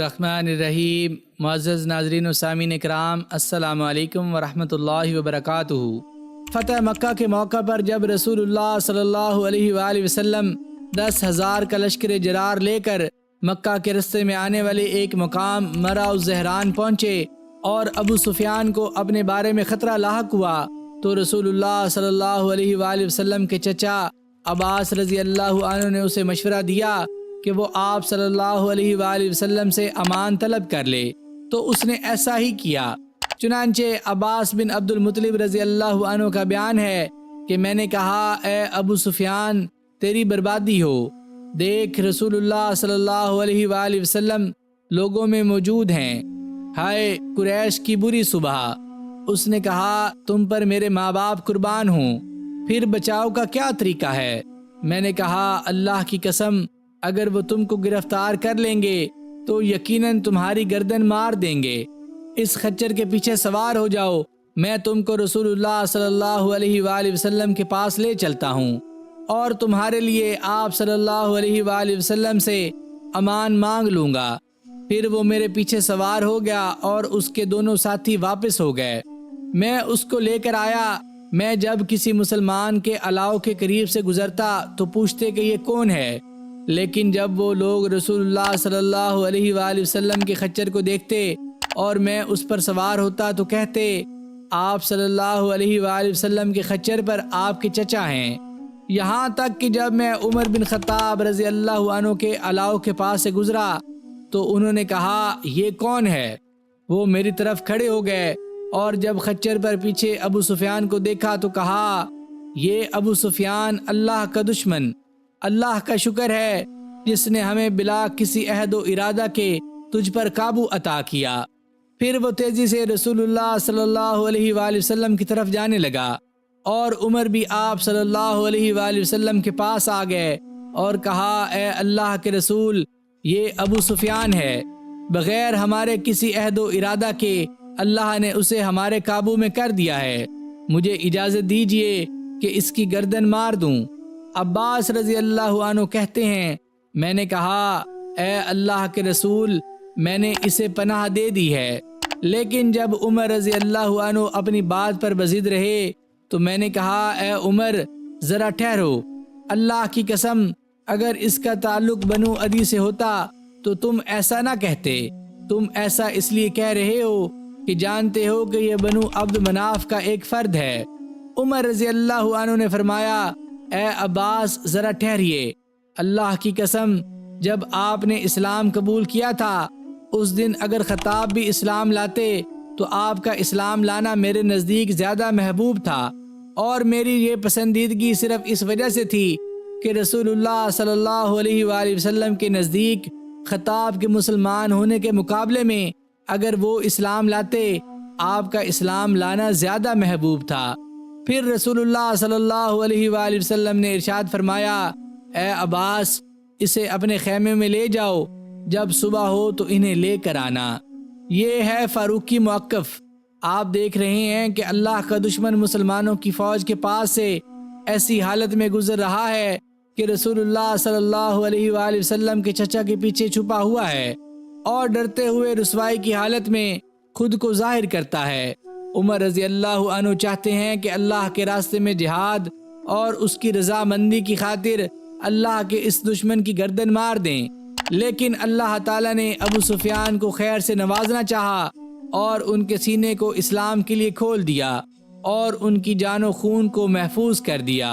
الرحمن الرحیم۔ معزز ناظرین و سامعین کرام، السلام علیکم ورحمۃ اللہ وبرکاتہ۔ فتح مکہ کے موقع پر جب رسول اللہ صلی اللہ علیہ وآلہ وسلم 10,000 کا لشکر جرار لے کر مکہ کے رستے میں آنے والے ایک مقام مرا الزہران پہنچے اور ابو سفیان کو اپنے بارے میں خطرہ لاحق ہوا تو رسول اللہ صلی اللہ علیہ وآلہ وسلم کے چچا عباس رضی اللہ عنہ نے اسے مشورہ دیا کہ وہ آپ صلی اللہ علیہ وآلہ وسلم سے امان طلب کر لے، تو اس نے ایسا ہی کیا۔ چنانچہ عباس بن عبد المطلب رضی اللہ عنہ کا بیان ہے کہ میں نے کہا، اے ابو سفیان، تیری بربادی ہو، دیکھ رسول اللہ صلی اللہ علیہ وآلہ وسلم لوگوں میں موجود ہیں، ہائے قریش کی بری صبح۔ اس نے کہا، تم پر میرے ماں باپ قربان ہوں، پھر بچاؤ کا کیا طریقہ ہے؟ میں نے کہا، اللہ کی قسم، اگر وہ تم کو گرفتار کر لیں گے تو یقیناً تمہاری گردن مار دیں گے۔ اس خچر کے پیچھے سوار ہو جاؤ، میں تم کو رسول اللہ صلی اللہ علیہ وآلہ وسلم کے پاس لے چلتا ہوں اور تمہارے لیے آپ صلی اللہ علیہ وآلہ وسلم سے امان مانگ لوں گا۔ پھر وہ میرے پیچھے سوار ہو گیا اور اس کے دونوں ساتھی واپس ہو گئے۔ میں اس کو لے کر آیا۔ میں جب کسی مسلمان کے الاؤ کے قریب سے گزرتا تو پوچھتے کہ یہ کون ہے، لیکن جب وہ لوگ رسول اللہ صلی اللہ علیہ وآلہ وسلم کے خچر کو دیکھتے اور میں اس پر سوار ہوتا تو کہتے، آپ صلی اللہ علیہ وآلہ وسلم کے خچر پر آپ کے چچا ہیں۔ یہاں تک کہ جب میں عمر بن خطاب رضی اللہ عنہ کے الاؤ کے پاس سے گزرا تو انہوں نے کہا، یہ کون ہے؟ وہ میری طرف کھڑے ہو گئے اور جب خچر پر پیچھے ابو سفیان کو دیکھا تو کہا، یہ ابو سفیان اللہ کا دشمن، اللہ کا شکر ہے جس نے ہمیں بلا کسی عہد و ارادہ کے تجھ پر قابو عطا کیا۔ پھر وہ تیزی سے رسول اللہ صلی اللہ علیہ وآلہ وسلم کی طرف جانے لگا اور عمر بھی آپ صلی اللہ علیہ وآلہ وسلم کے پاس آ گئے اور کہا، اے اللہ کے رسول، یہ ابو سفیان ہے، بغیر ہمارے کسی عہد و ارادہ کے اللہ نے اسے ہمارے قابو میں کر دیا ہے، مجھے اجازت دیجیے کہ اس کی گردن مار دوں۔ عباس رضی اللہ عنہ کہتے ہیں، میں نے کہا، اے اللہ کے رسول، میں نے اسے پناہ دے دی ہے، لیکن جب عمر رضی اللہ عنہ اپنی بات پر بضد رہے تو میں نے کہا، اے عمر، ذرا ٹھہرو، اللہ کی قسم، اگر اس کا تعلق بنو عدی سے ہوتا تو تم ایسا نہ کہتے، تم ایسا اس لیے کہہ رہے ہو کہ جانتے ہو کہ یہ بنو عبد مناف کا ایک فرد ہے۔ عمر رضی اللہ عنہ نے فرمایا، اے عباس، ذرا ٹھہریے، اللہ کی قسم، جب آپ نے اسلام قبول کیا تھا اس دن اگر خطاب بھی اسلام لاتے تو آپ کا اسلام لانا میرے نزدیک زیادہ محبوب تھا، اور میری یہ پسندیدگی صرف اس وجہ سے تھی کہ رسول اللہ صلی اللہ علیہ وآلہ وسلم کے نزدیک خطاب کے مسلمان ہونے کے مقابلے میں اگر وہ اسلام لاتے آپ کا اسلام لانا زیادہ محبوب تھا۔ پھر رسول اللہ صلی اللہ علیہ وآلہ وسلم نے ارشاد فرمایا، اے عباس، اسے اپنے خیمے میں لے جاؤ، جب صبح ہو تو انہیں لے کر آنا۔ یہ ہے فاروقی موقف۔ آپ دیکھ رہے ہیں کہ اللہ کا دشمن مسلمانوں کی فوج کے پاس سے ایسی حالت میں گزر رہا ہے کہ رسول اللہ صلی اللہ علیہ وآلہ وسلم کے چچا کے پیچھے چھپا ہوا ہے اور ڈرتے ہوئے رسوائی کی حالت میں خود کو ظاہر کرتا ہے۔ عمر رضی اللہ عنہ چاہتے ہیں کہ اللہ کے راستے میں جہاد اور اس کی رضامندی کی خاطر اللہ کے اس دشمن کی گردن مار دیں، لیکن اللہ تعالیٰ نے ابو سفیان کو خیر سے نوازنا چاہا اور ان کے سینے کو اسلام کے لیے کھول دیا اور ان کی جان و خون کو محفوظ کر دیا۔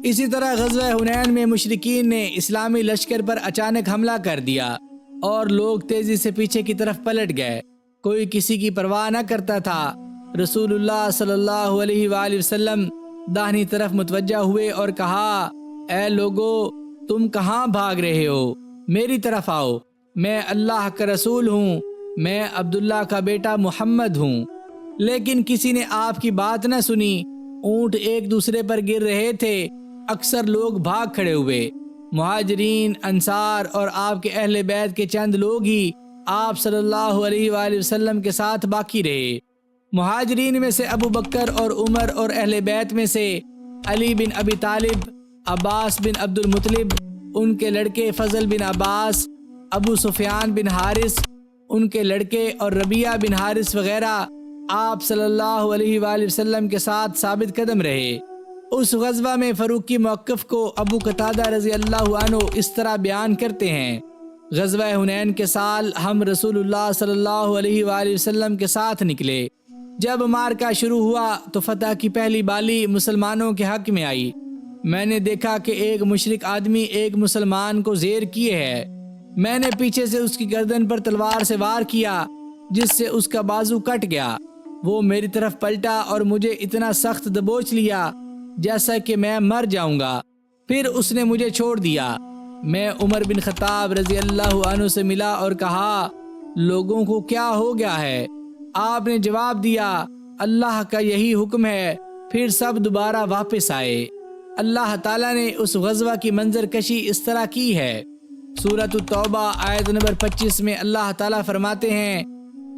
اسی طرح غزوہ حنین میں مشرکین نے اسلامی لشکر پر اچانک حملہ کر دیا اور لوگ تیزی سے پیچھے کی طرف پلٹ گئے، کوئی کسی کی پرواہ نہ کرتا تھا۔ رسول اللہ صلی اللہ علیہ وآلہ وسلم داہنی طرف متوجہ ہوئے اور کہا، اے لوگو، تم کہاں بھاگ رہے ہو؟ میری طرف آؤ، میں اللہ کا رسول ہوں، میں عبداللہ کا بیٹا محمد ہوں۔ لیکن کسی نے آپ کی بات نہ سنی، اونٹ ایک دوسرے پر گر رہے تھے، اکثر لوگ بھاگ کھڑے ہوئے، مہاجرین، انصار اور آپ کے اہل بیت کے چند لوگ ہی آپ صلی اللہ علیہ وآلہ وسلم کے ساتھ باقی رہے۔ مہاجرین میں سے ابو بکر اور عمر اور اہل بیت میں سے علی بن ابی طالب، عباس بن عبد المطلب، ان کے لڑکے فضل بن عباس، ابو سفیان بن حارث ان کے لڑکے اور ربیعہ بن حارث وغیرہ آپ صلی اللہ علیہ وآلہ وسلم کے ساتھ ثابت قدم رہے۔ اس غزوہ میں فاروقی موقف کو ابو قتادہ رضی اللہ عنہ اس طرح بیان کرتے ہیں: غزوہ حنین کے سال ہم رسول اللہ صلی اللہ علیہ وآلہ وسلم کے ساتھ نکلے۔ جب معرکہ شروع ہوا تو فتح کی پہلی بالی مسلمانوں کے حق میں آئی۔ میں نے دیکھا کہ ایک مشرک آدمی ایک مسلمان کو زیر کیے ہے۔ میں نے پیچھے سے اس کی گردن پر تلوار سے وار کیا، جس سے اس کا بازو کٹ گیا۔ وہ میری طرف پلٹا اور مجھے اتنا سخت دبوچ لیا جیسا کہ میں مر جاؤں گا۔ پھر اس نے مجھے چھوڑ دیا۔ میں عمر بن خطاب رضی اللہ عنہ سے ملا اور کہا: لوگوں کو کیا ہو گیا ہے؟ آپ نے جواب دیا: اللہ کا یہی حکم ہے۔ پھر سب دوبارہ واپس آئے۔ اللہ تعالیٰ نے اس غزوہ کی منظر کشی اس طرح کی ہے۔ سورۃ التوبہ آیت نمبر 25 میں اللہ تعالیٰ فرماتے ہیں: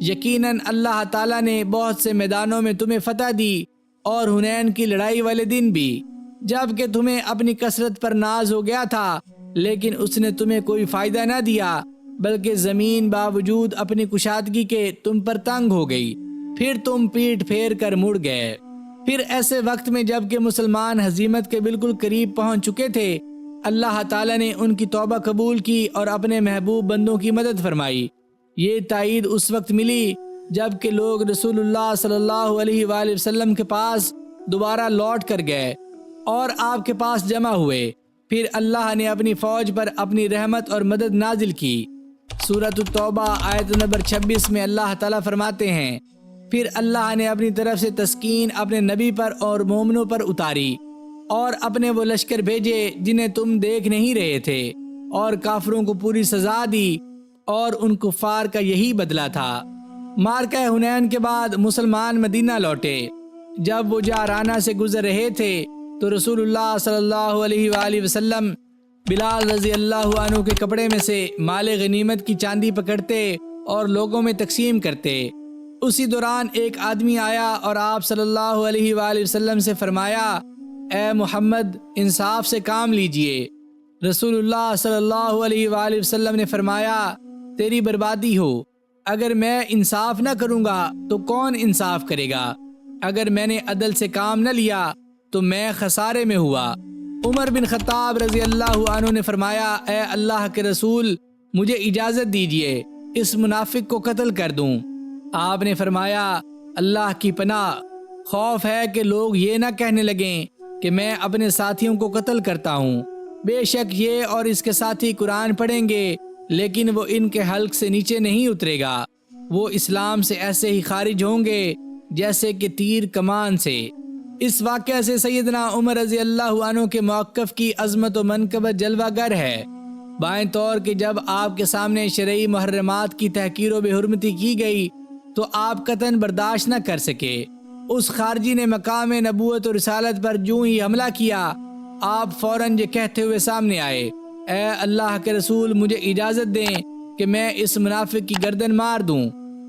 یقیناً اللہ تعالیٰ نے بہت سے میدانوں میں تمہیں فتح دی، اور حنین کی لڑائی والے دن بھی، جب کہ تمہیں اپنی کثرت پر ناز ہو گیا تھا، لیکن اس نے تمہیں کوئی فائدہ نہ دیا، بلکہ زمین باوجود اپنی کشادگی کے تم پر تنگ ہو گئی، پھر تم پیٹ پھیر کر مڑ گئے۔ پھر ایسے وقت میں جب کہ مسلمان ہزیمت کے بالکل قریب پہنچ چکے تھے، اللہ تعالیٰ نے ان کی توبہ قبول کی اور اپنے محبوب بندوں کی مدد فرمائی۔ یہ تائید اس وقت ملی جب کہ لوگ رسول اللہ صلی اللہ علیہ وآلہ وسلم کے پاس دوبارہ لوٹ کر گئے اور آپ کے پاس جمع ہوئے۔ پھر اللہ نے اپنی فوج پر اپنی رحمت اور مدد نازل کی۔ سورۃ التوبہ آیت نمبر 26 میں اللہ تعالیٰ فرماتے ہیں: پھر اللہ نے اپنی طرف سے تسکین اپنے نبی پر اور مومنوں پر اتاری، اور اپنے وہ لشکر بھیجے جنہیں تم دیکھ نہیں رہے تھے، اور کافروں کو پوری سزا دی، اور ان کفار کا یہی بدلہ تھا۔ معرکہ حنین کے بعد مسلمان مدینہ لوٹے۔ جب وہ جعرانہ سے گزر رہے تھے تو رسول اللہ صلی اللہ علیہ وآلہ وسلم بلال رضی اللہ عنہ کے کپڑے میں سے مال غنیمت کی چاندی پکڑتے اور لوگوں میں تقسیم کرتے۔ اسی دوران ایک آدمی آیا اور آپ صلی اللہ علیہ وآلہ وسلم سے فرمایا: اے محمد، انصاف سے کام لیجئے۔ رسول اللہ صلی اللہ علیہ وآلہ وسلم نے فرمایا: تیری بربادی ہو، اگر میں انصاف نہ کروں گا تو کون انصاف کرے گا؟ اگر میں نے عدل سے کام نہ لیا تو میں خسارے میں ہوا۔ عمر بن خطاب رضی اللہ عنہ نے فرمایا: اے اللہ کے رسول، مجھے اجازت دیجئے، اس منافق کو قتل کر دوں۔ آپ نے فرمایا: اللہ کی پناہ، خوف ہے کہ لوگ یہ نہ کہنے لگیں کہ میں اپنے ساتھیوں کو قتل کرتا ہوں۔ بے شک یہ اور اس کے ساتھی قرآن پڑھیں گے، لیکن وہ ان کے حلق سے نیچے نہیں اترے گا۔ وہ اسلام سے ایسے ہی خارج ہوں گے جیسے کہ تیر کمان سے۔ اس واقعہ سے سیدنا عمر رضی اللہ عنہ کے موقف کی عظمت و منقبت جلوہ گر ہے۔ بائیں طور کہ جب آپ کے سامنے شرعی محرمات کی تحقیر و بے حرمتی کی گئی تو آپ قطعاً برداشت نہ کر سکے۔ اس خارجی نے مقام نبوت و رسالت پر جو ہی حملہ کیا، آپ فوراً یہ کہتے ہوئے سامنے آئے: اے اللہ کے رسول، مجھے اجازت دیں کہ میں اس منافق کی گردن مار دوں۔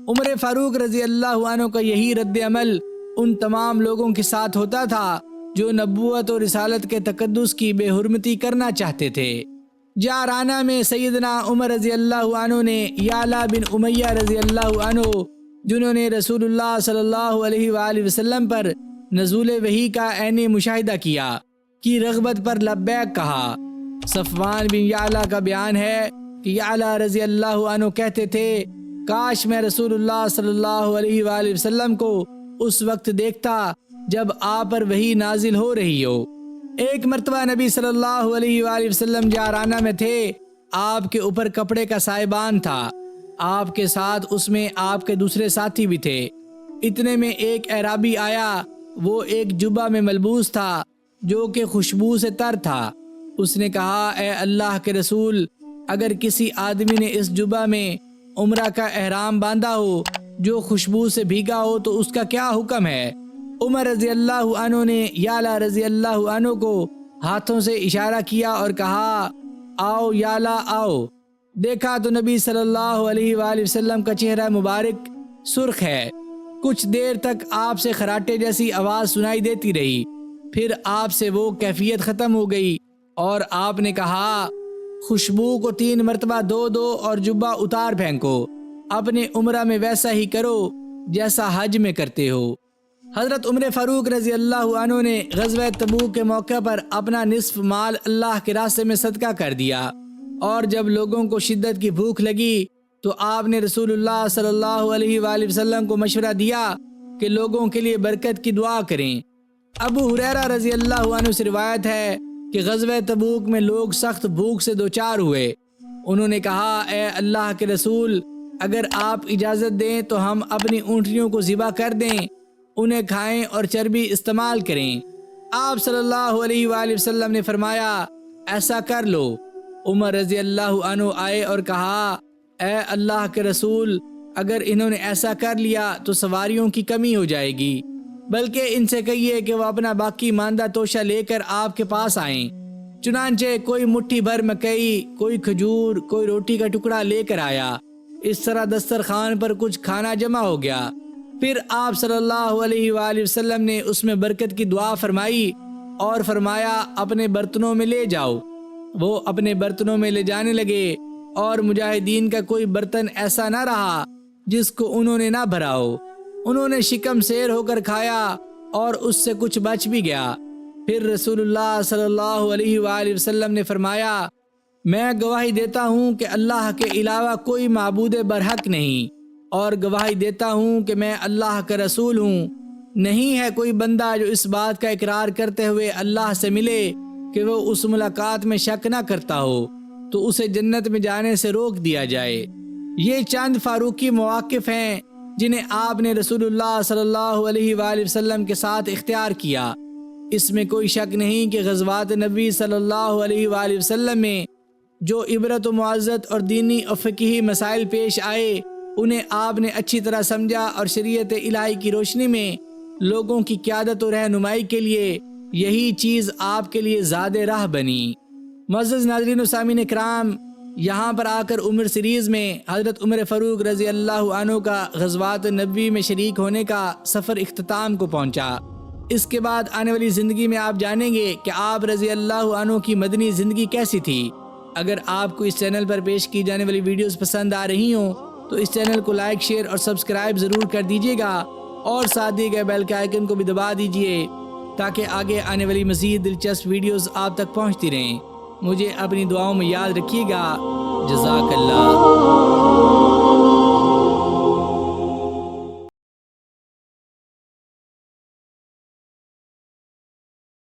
عمر فاروق رضی اللہ عنہ کا یہی رد عمل ان تمام لوگوں کے ساتھ ہوتا تھا جو نبوت و رسالت کے تقدس کی بے حرمتی کرنا چاہتے تھے۔ جعرانہ میں سیدنا عمر رضی اللہ عنہ نے یعلا بن امیہ رضی اللہ عنہ، جنہوں نے رسول اللہ صلی اللہ علیہ وآلہ وسلم پر نزول وحی کا عینی مشاہدہ کیا، کی رغبت پر لبیک کہا۔ صفوان بن یعلا کا بیان ہے کہ یعلا رضی اللہ عنہ کہتے تھے: کاش میں رسول اللہ صلی اللہ علیہ وآلہ وسلم کو اس وقت دیکھتا جب آپ پر وحی نازل ہو رہی ہو۔ ایک مرتبہ نبی صلی اللہ علیہ وآلہ وسلم جعرانہ میں تھے۔ آپ کے اوپر کپڑے کا سائبان تھا۔ آپ کے ساتھ اس میں آپ کے دوسرے ساتھی بھی تھے۔ اتنے میں ایک اعرابی آیا۔ وہ ایک جبہ میں ملبوس تھا جو کہ خوشبو سے تر تھا۔ اس نے کہا: اے اللہ کے رسول، اگر کسی آدمی نے اس جبہ میں عمرہ کا احرام باندھا ہو جو خوشبو سے بھیگا ہو تو اس کا کیا حکم ہے؟ عمر رضی اللہ عنہ نے یعلا رضی اللہ عنہ کو ہاتھوں سے اشارہ کیا اور کہا: آؤ یعلا آؤ۔ دیکھا تو نبی صلی اللہ علیہ وآلہ وسلم کا چہرہ مبارک سرخ ہے۔ کچھ دیر تک آپ سے خراٹے جیسی آواز سنائی دیتی رہی، پھر آپ سے وہ کیفیت ختم ہو گئی اور آپ نے کہا: خوشبو کو 3 مرتبہ دو اور جبہ اتار پھینکو۔ اپنے عمرہ میں ویسا ہی کرو جیسا حج میں کرتے ہو۔ حضرت عمر فاروق رضی اللہ عنہ نے غزوہ تبوک کے موقع پر اپنا نصف مال اللہ کے راستے میں صدقہ کر دیا، اور جب لوگوں کو شدت کی بھوک لگی تو آپ نے رسول اللہ صلی اللہ علیہ وآلہ وسلم کو مشورہ دیا کہ لوگوں کے لیے برکت کی دعا کریں۔ ابو ہریرہ رضی اللہ عنہ سے روایت ہے کہ غزوہ تبوک میں لوگ سخت بھوک سے دوچار ہوئے۔ انہوں نے کہا، اے اللہ کے رسول، اگر آپ اجازت دیں تو ہم اپنی اونٹنیوں کو ذبح کر دیں، انہیں کھائیں اور چربی استعمال کریں۔ آپ صلی اللہ علیہ وآلہ وسلم نے فرمایا، ایسا کر لو۔ عمر رضی اللہ عنہ آئے اور کہا، اے اللہ کے رسول، اگر انہوں نے ایسا کر لیا تو سواریوں کی کمی ہو جائے گی، بلکہ ان سے کہیے کہ وہ اپنا باقی ماندہ توشہ لے کر آپ کے پاس آئیں۔ چنانچہ کوئی مٹھی بھر مکئی، کوئی کھجور، کوئی روٹی کا ٹکڑا لے کر آیا۔ اس طرح دسترخوان پر کچھ کھانا جمع ہو گیا۔ پھر آپ صلی اللہ علیہ وآلہ وسلم نے اس میں برکت کی دعا فرمائی اور فرمایا، اپنے برتنوں میں لے جاؤ۔ وہ اپنے برتنوں میں لے جانے لگے، اور مجاہدین کا کوئی برتن ایسا نہ رہا جس کو انہوں نے نہ بھرا ہو۔ انہوں نے شکم سیر ہو کر کھایا اور اس سے کچھ بچ بھی گیا۔ پھر رسول اللہ صلی اللہ علیہ وآلہ وسلم نے فرمایا، میں گواہی دیتا ہوں کہ اللہ کے علاوہ کوئی معبود برحق نہیں، اور گواہی دیتا ہوں کہ میں اللہ کا رسول ہوں۔ نہیں ہے کوئی بندہ جو اس بات کا اقرار کرتے ہوئے اللہ سے ملے کہ وہ اس ملاقات میں شک نہ کرتا ہو تو اسے جنت میں جانے سے روک دیا جائے۔ یہ چند فاروقی مواقف ہیں جنہیں آپ نے رسول اللہ صلی اللہ علیہ وآلہ وسلم کے ساتھ اختیار کیا۔ اس میں کوئی شک نہیں کہ غزوات نبی صلی اللہ علیہ وآلہ وسلم میں جو عبرت و معزت اور دینی اور فقہی مسائل پیش آئے، انہیں آپ نے اچھی طرح سمجھا، اور شریعت الہی کی روشنی میں لوگوں کی قیادت و رہنمائی کے لیے یہی چیز آپ کے لیے زاد راہ بنی۔ معزز ناظرین و سامعین کرام، یہاں پر آ کر عمر سیریز میں حضرت عمر فاروق رضی اللہ عنہ کا غزوات نبوی میں شریک ہونے کا سفر اختتام کو پہنچا۔ اس کے بعد آنے والی زندگی میں آپ جانیں گے کہ آپ رضی اللہ عنہ کی مدنی زندگی کیسی تھی۔ اگر آپ کو اس چینل پر پیش کی جانے والی ویڈیوز پسند آ رہی ہوں تو اس چینل کو لائک، شیئر اور سبسکرائب ضرور کر دیجیے گا، اور ساتھ دیے گئے بیل کے آئیکن کو بھی دبا دیجیے تاکہ آگے آنے والی مزید دلچسپ ویڈیوز آپ تک پہنچتی رہیں۔ مجھے اپنی دعاؤں میں یاد رکھیے گا۔ جزاک اللہ۔